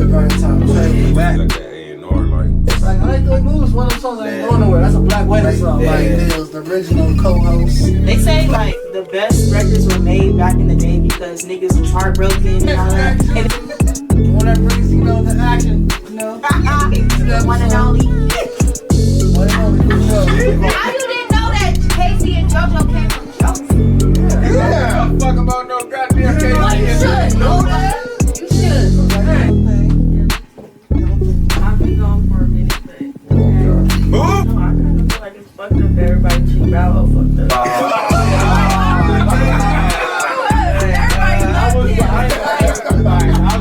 grind time. Like that A&R, like. Like, I ain't doing moves. One of them songs I ain't going nowhere. That's a Black Wedding song. Like, Mills, the original co-host. They say like the best records were made back in the day because niggas was heartbroken and all that. The one that brings, you know, the action, you know. The one and only. One and only, for sure. How you didn't know that Casey and JoJo came from Joseph? Yeah. Don't fuck about no goddamn case. Well, you should know that. You should. I've been gone for a minute, but no, I kind of feel like it's fucked up. Everybody cheap out, fucked up.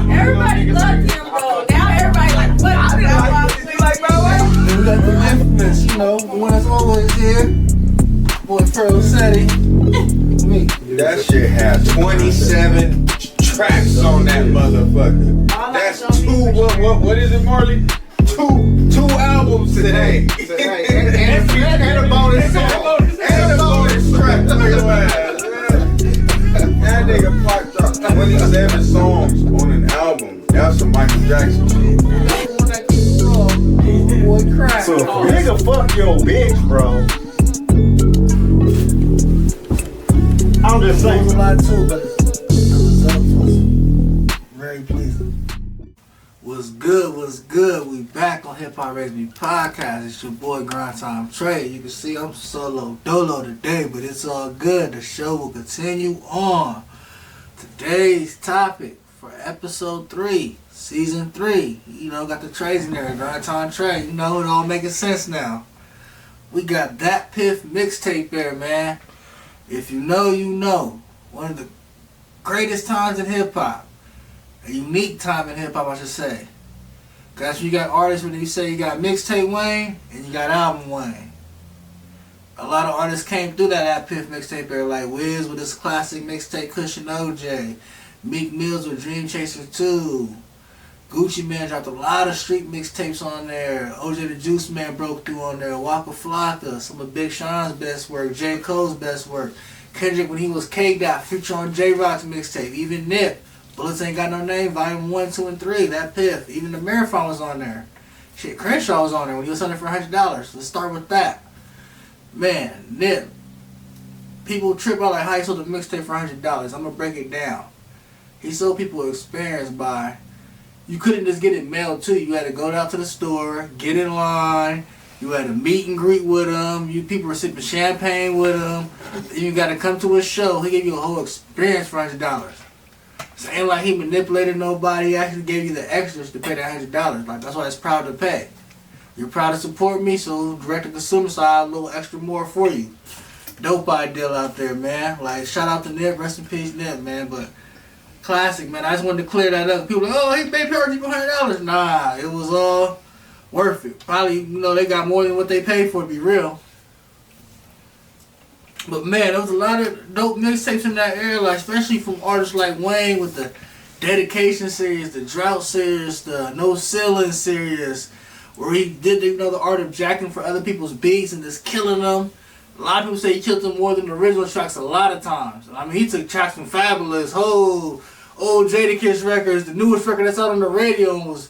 Everybody loved him, bro. Now everybody like, what? Then we got the infamous, you know, the one that's always here. Boy, Pearl Setti. Me. That shit has 27 tracks on that motherfucker. That's what is it, Marley? Two albums today. And a bonus song. And a bonus track. That nigga Pac dropped 27 songs on an album. That's some Michael Jackson shit. One that keeps strong. Boy, crack. So nigga, fuck your bitch, bro. I'm just It was a saying. lot too, but the result was very pleasing. What's good? What's good? We back on Hip Hop Raised Me Podcast. It's your boy Grind Time Trey. You can see I'm solo dolo today, but it's all good. The show will continue on. Today's topic for episode 3, season 3. You know, got the Treys in there. Grind Time Trey. You know, it all making sense now. We got Datpiff Mixtape there, man. If you know, you know. One of the greatest times in hip-hop. A unique time in hip-hop, I should say. Because you got artists, when you say you got Mixtape Wayne, and you got Album Wayne. A lot of artists came through that Datpiff Mixtape era, like Wiz with his classic mixtape Kush and OJ. Meek Mills with Dream Chaser 2. Gucci Mane dropped a lot of street mixtapes on there. OJ the Juice Man broke through on there. Waka Flocka, some of Big Sean's best work. J. Cole's best work. Kendrick when he was K-Dot, feature on J-Rock's mixtape. Even Nip, Bullets Ain't Got No Name, Volume 1, 2, and 3. Datpiff. Even the Marathon was on there. Shit, Crenshaw was on there when he was selling it for $100. Let's start with that. Man, Nip. People trip out like how he sold the mixtape for $100. I'm going to break it down. He sold people experience by... You couldn't just get it mailed to you. You had to go down to the store, get in line. You had to meet and greet with him. People were sipping champagne with him. You got to come to a show. He gave you a whole experience for $100. So ain't like he manipulated nobody. He actually gave you the extras to pay that $100. Like, that's why it's proud to pay. You're proud to support me, so direct to consumer side, a little extra more for you. Dope idea out there, man. Like, shout out to Nip. Rest in peace, Nip, man. But classic, man. I just wanted to clear that up. People are like, oh, he paid Perry $100. Nah, it was all worth it. Probably, you know, they got more than what they paid for, to be real. But man, there was a lot of dope mixtapes in that era, like especially from artists like Wayne with the Dedication series, the Drought series, the No Ceiling series, where he did, you know, the art of jacking for other people's beats and just killing them. A lot of people say he killed them more than the original tracks a lot of times. I mean, he took tracks from Fabulous, old Jadakiss records, the newest record that's out on the radio, and was,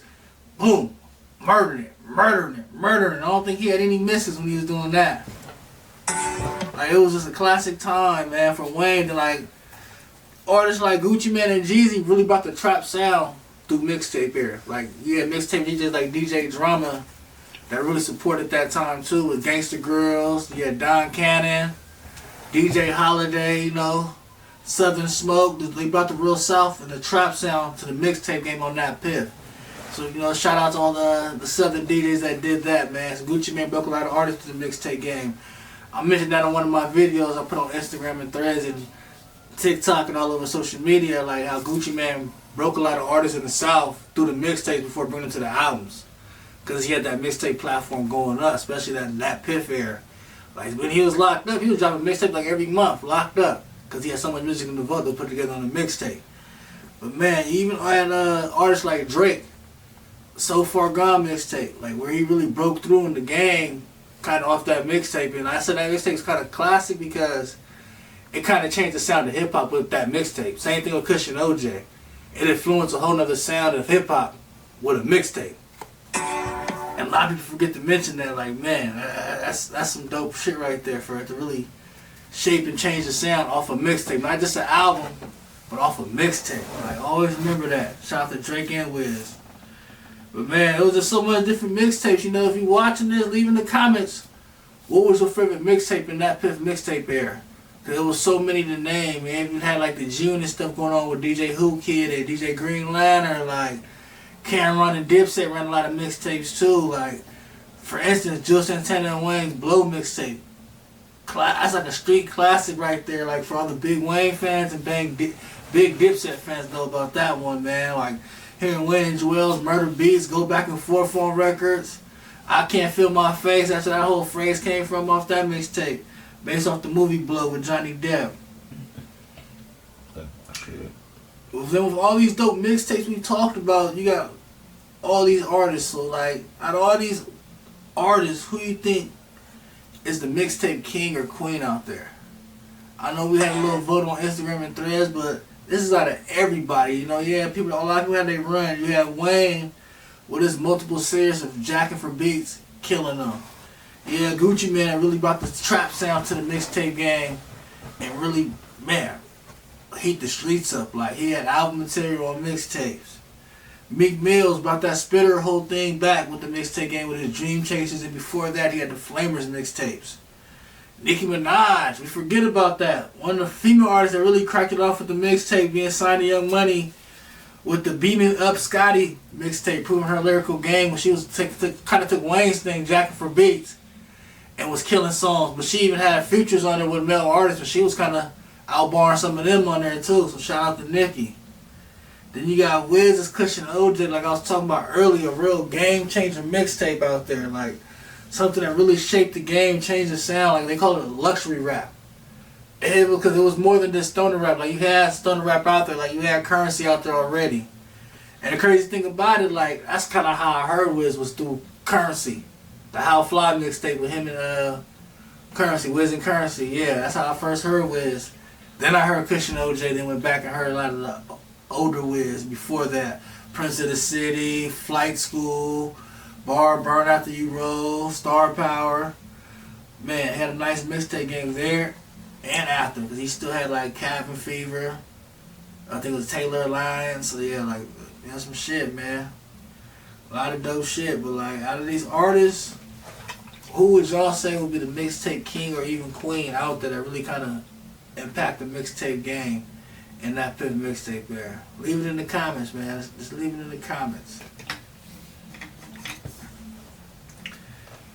boom, murdering it. I don't think he had any misses when he was doing that. Like, it was just a classic time, man, from Wayne to, like, artists like Gucci Mane and Jeezy really brought the trap sound through mixtape era. Like, you had mixtape DJs like DJ Drama that really supported that time, too, with Gangsta Girls. You had Don Cannon, DJ Holiday, you know, Southern Smoke. They brought the real South and the trap sound to the mixtape game on Datpiff. So, you know, shout out to all the Southern DJs that did that, man. So Gucci Mane broke a lot of artists to the mixtape game. I mentioned that on one of my videos I put on Instagram and Threads and TikTok and all over social media, like how Gucci Mane broke a lot of artists in the South through the mixtapes before bringing them to the albums. Because he had that mixtape platform going up, especially that Piff era. Like when he was locked up, he was dropping mixtape like every month, locked up. Because he had so much music in the vault to put together on the mixtape. But man, even had artists like Drake, So Far Gone mixtape, like where he really broke through in the game, kind of off that mixtape. And I said that mixtape's kind of classic because it kind of changed the sound of hip hop with that mixtape. Same thing with Kush and OJ. It influenced a whole nother sound of hip hop with a mixtape. And a lot of people forget to mention that, like, man, that's some dope shit right there for it to really shape and change the sound off a mixtape. Not just an album, but off a mixtape. Like, always remember that. Shout out to Drake and Wiz. But man, it was just so much different mixtapes. You know, if you're watching this, leave in the comments, what was your favorite mixtape in that Datpiff Mixtape era? Cause there was so many to name. Man, even had like the June and stuff going on with DJ Who Kid and DJ Green Lantern. Like Cameron and Dipset ran a lot of mixtapes too. Like for instance, Jill Santana and Wayne's Blow mixtape. That's like a street classic right there. Like for all the big Wayne fans and big Dipset fans know about that one, man. Like hearing Wayne and Joel's Murder Beats go back and forth on records. I Can't Feel My Face. That's where that whole phrase came from off that mixtape. Based off the movie Blow with Johnny Depp. Then with all these dope mixtapes we talked about, you got all these artists. So like, out of all these artists, who you think is the mixtape king or queen out there? I know we had a little vote on Instagram and Threads, but this is out of everybody. You know, yeah, people, a lot of people had their run. You have Wayne with his multiple series of jacking for beats, killing them. Yeah, Gucci Mane really brought the trap sound to the mixtape game and really, man, heat the streets up. Like, he had album material on mixtapes. Meek Mills brought that Spitter whole thing back with the mixtape game with his Dream Chasers, and before that he had the Flamers mixtapes. Nicki Minaj, we forget about that. One of the female artists that really cracked it off with the mixtape, being signed to Young Money with the Beaming Up Scotty mixtape, proving her lyrical game when she was kind of took Wayne's thing, jacking for beats, and was killing songs. But she even had features on it with male artists, but she was kind of outbarring some of them on there too. So shout out to Nicki. Then you got Wiz's Kush and OJ, like I was talking about earlier, a real game changer mixtape out there, like something that really shaped the game, changed the sound. Like they call it luxury rap. Because it was more than just stoner rap. Like you had stoner rap out there, like you had Currency out there already. And the crazy thing about it, like that's kind of how I heard Wiz was through Currency. The How Fly mixtape with him and Currency, Wiz and Currency. Yeah, that's how I first heard Wiz. Then I heard Kush and OJ, then went back and heard a lot of the older Wiz before that. Prince of the City, Flight School, Bar Burn After You Roll, Star Power. Man, had a nice mixtape game there and after, because he still had like Cabin Fever. I think it was Taylor Alliance. So yeah, like, yeah, some shit, man. A lot of dope shit, but like, out of these artists, who would y'all say would be the mixtape king or even queen out there that really kind of impact the mixtape game in that Datpiff Mixtape era? Leave it in the comments, man. Just leave it in the comments.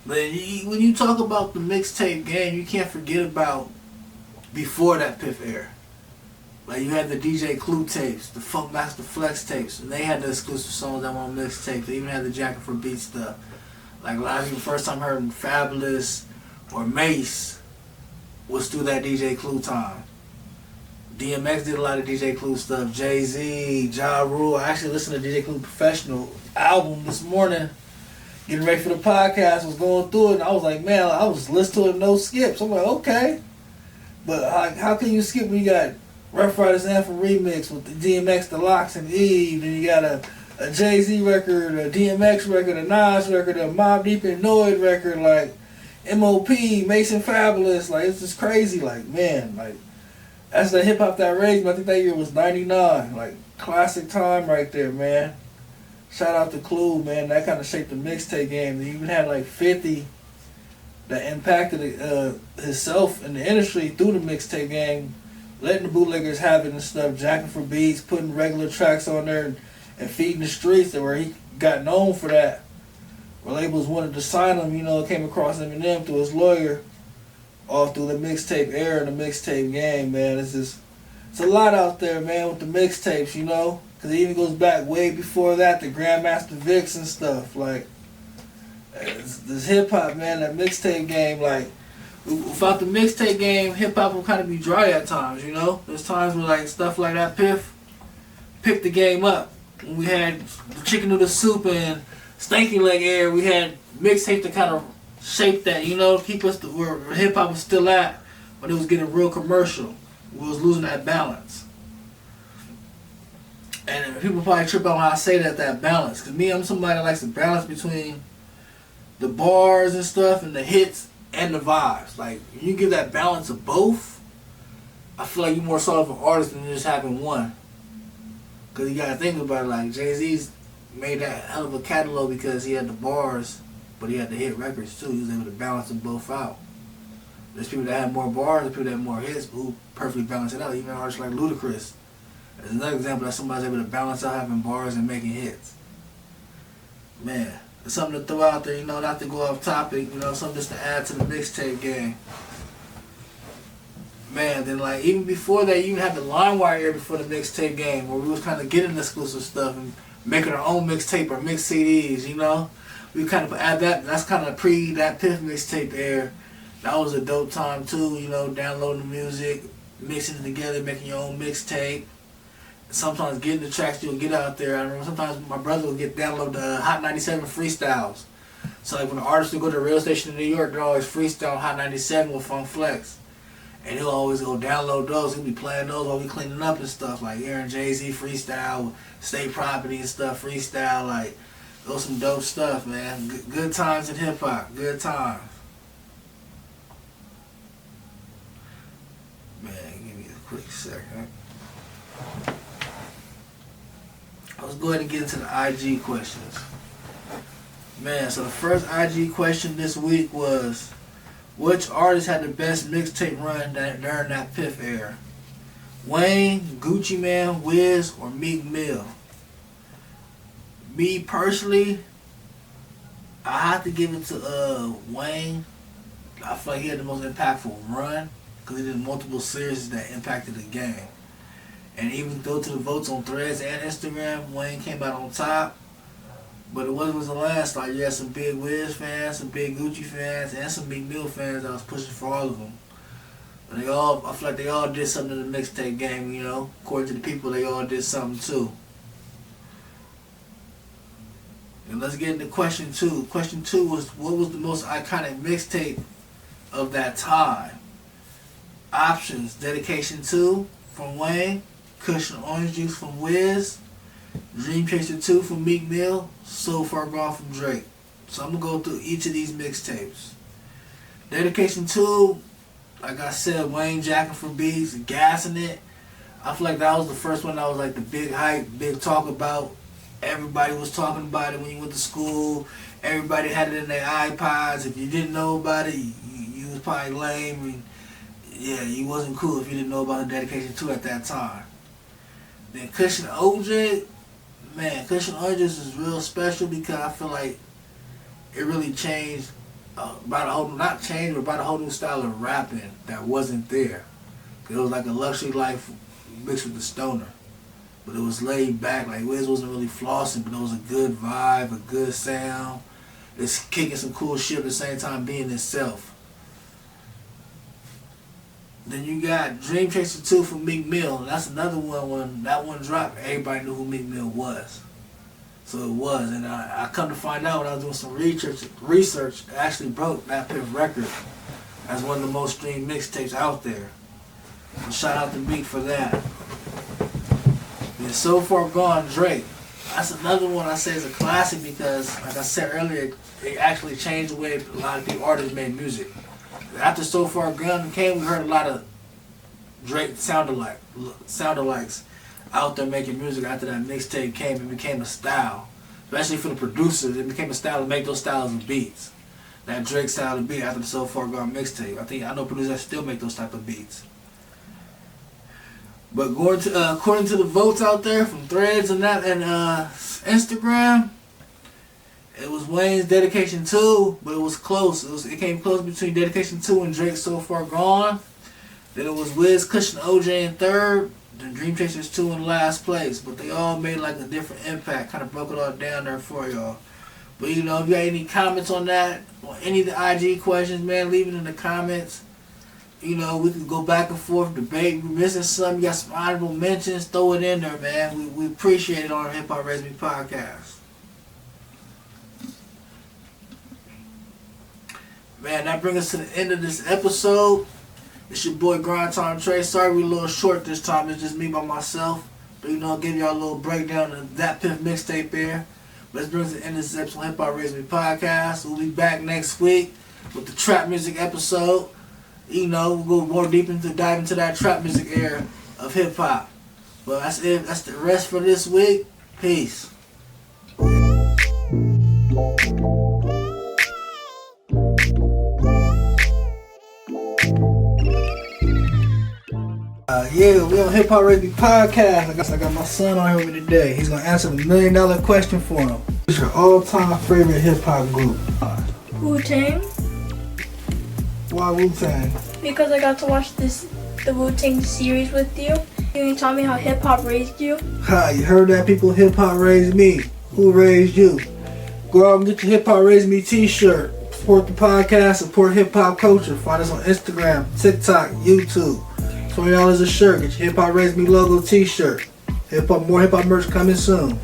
But when you talk about the mixtape game, you can't forget about before that Datpiff era. Like you had the DJ Clue tapes, the Funkmaster Flex tapes, and they had the exclusive songs that were on mixtapes. They even had the Jackin' for Beat stuff. Like a lot of people first time heard Fabulous or Mace was through that DJ Clue time. DMX did a lot of DJ Clue stuff. Jay-Z, Ja Rule. I actually listened to DJ Clue Professional album this morning, getting ready for the podcast. Was going through it, and I was like, man, I was listening to it no skips. I'm like, okay, but how can you skip when you got Rough Riders Anthem remix with the DMX, the Locks, and Eve, and you got a Jay-Z record, a DMX record, a Nas record, a Mobb Deep and Noid record, like MOP, Mason Fabulous. Like, it's just crazy. Like, man, like that's the hip hop that raised me. I think that year was 99. Like, classic time right there, man. Shout out to Clue, man. That kind of shaped the mixtape game. They even had like 50 that impacted himself in the industry through the mixtape game, letting the bootleggers have it and stuff, jacking for beats, putting regular tracks on there, and feeding the streets. That where he got known for that. Where labels wanted to sign him, you know, came across Eminem through his lawyer, all through the mixtape era and the mixtape game, man. It's a lot out there, man, with the mixtapes, you know. Because it even goes back way before that, the Grandmaster Vicks and stuff. Like, this hip-hop, man, that mixtape game, like, without the mixtape game, hip-hop will kind of be dry at times, you know. There's times where, like, stuff like that Piff picked the game up. When we had the Chicken Noodle Soup and Stanky Leg era, we had mixtape to kind of shape that, you know, keep us where hip-hop was still at, but it was getting real commercial. We was losing that balance. And people probably trip out when I say that balance. Because me, I'm somebody that likes to balance between the bars and stuff and the hits and the vibes. Like, when you give that balance of both, I feel like you're more solid of an artist than just having one. Because you got to think about it, like, Jay-Z's made that hell of a catalog because he had the bars, but he had the hit records too. He was able to balance them both out. There's people that have more bars, there's people that have more hits, who perfectly balance it out. Even artists like Ludacris. There's another example that somebody's able to balance out having bars and making hits. Man, it's something to throw out there, not to go off topic, something just to add to the mixtape game. Man, then like even before that, you even had the LimeWire era before the mixtape game, where we was kind of getting exclusive stuff and making our own mixtape or mix CDs, We kind of add that. That's kind of pre Datpiff Mixtape era. That was a dope time too, downloading the music, mixing it together, making your own mixtape. Sometimes getting the tracks you'll get out there. I remember sometimes my brother would download the Hot 97 freestyles. So like when the artists would go to the radio station in New York, they're always freestyling Hot 97 with Funk Flex. And he'll always go download those. He'll be playing those while we cleaning up and stuff. Like Aaron Jay-Z freestyle, State Property and stuff freestyle. Like, those some dope stuff, man. Good times in hip-hop. Good times. Man, give me a quick second. Let's go ahead and get into the IG questions. Man, so the first IG question this week was, which artist had the best mixtape run during that Piff era? Wayne, Gucci Mane, Wiz, or Meek Mill? Me personally, I have to give it to Wayne. I feel like he had the most impactful run because he did multiple series that impacted the game. And even though to the votes on Threads and Instagram, Wayne came out on top. But it wasn't the last. Like, you had some big Wiz fans, some big Gucci fans, and some Meek Mill fans that was pushing for all of them. And I feel like they all did something in the mixtape game, According to the people, they all did something too. And let's get into question 2. Question 2 was, what was the most iconic mixtape of that time? Options: Dedication 2 from Wayne, Kush and Orange Juice from Wiz, Dream Chaser 2 from Meek Mill, So Far Gone from Drake. So I'm going to go through each of these mixtapes. Dedication 2, like I said, Wayne jacking for beats, gassing it. I feel like that was the first one that was like the big hype, big talk about. Everybody was talking about it when you went to school. Everybody had it in their iPods. If you didn't know about it, you was probably lame. And yeah, you wasn't cool if you didn't know about the Dedication 2 at that time. Then Kush and OJ, man, Kush and OJ is real special because I feel like it really changed about a whole new style of rapping that wasn't there. It was like a luxury life mixed with the stoner. But it was laid back, like Wiz wasn't really flossing, but it was a good vibe, a good sound. It's kicking some cool shit at the same time being itself. Then you got Dream Chaser 2 from Meek Mill. And that's another one, when that one dropped, everybody knew who Meek Mill was. So it was, and I come to find out when I was doing some research, it actually broke Datpiff record as one of the most streamed mixtapes out there. So shout out to Meek for that. And So Far Gone, Drake. That's another one I say is a classic because, like I said earlier, it actually changed the way a lot of people artists made music. After So Far Gone came, we heard a lot of Drake sound-alikes out there making music. After that mixtape came, it became a style. Especially for the producers, it became a style to make those styles of beats. That Drake style of beat after the So Far Gone mixtape. I know producers that still make those type of beats. But according to the votes out there from Threads and Instagram, it was Wayne's Dedication 2, but it was close. It came close between Dedication 2 and Drake's So Far Gone. Then it was Wiz, Kush, and OJ in third. Then Dream Chasers 2 in last place. But they all made like a different impact. Kind of broke it all down there for y'all. But if you got any comments on that, or any of the IG questions, man, leave it in the comments. We can go back and forth, debate. We're missing something. You got some honorable mentions, throw it in there, man. We appreciate it on our Hip Hop Raised Me podcast. Man, that brings us to the end of this episode. It's your boy Grind Time Trey. Sorry we're a little short this time. It's just me by myself. You know, give y'all a little breakdown of Datpiff Mixtape here. Let's bring us to the end of this episode of Hip Hop Raised Me Podcast. We'll be back next week with the trap music episode. You know, we'll go more deep dive into that trap music era of hip hop. But that's it. That's the rest for this week. Peace. Yeah, we on Hip Hop Raised Me Podcast. I got my son on here with me today. He's gonna answer the $1 million question for him. What's your all-time favorite hip hop group? Wu-Tang. Why Wu-Tang? Because I got to watch the Wu-Tang series with you. You taught me how hip hop raised you. Ha, you heard that, people? Hip Hop Raised Me. Who raised you? Go out and get your Hip Hop Raised Me t-shirt. Support the podcast, support hip hop culture. Find us on Instagram, TikTok, YouTube. $20 a shirt. Get your Hip Hop Raised Me logo t-shirt. More hip hop merch coming soon.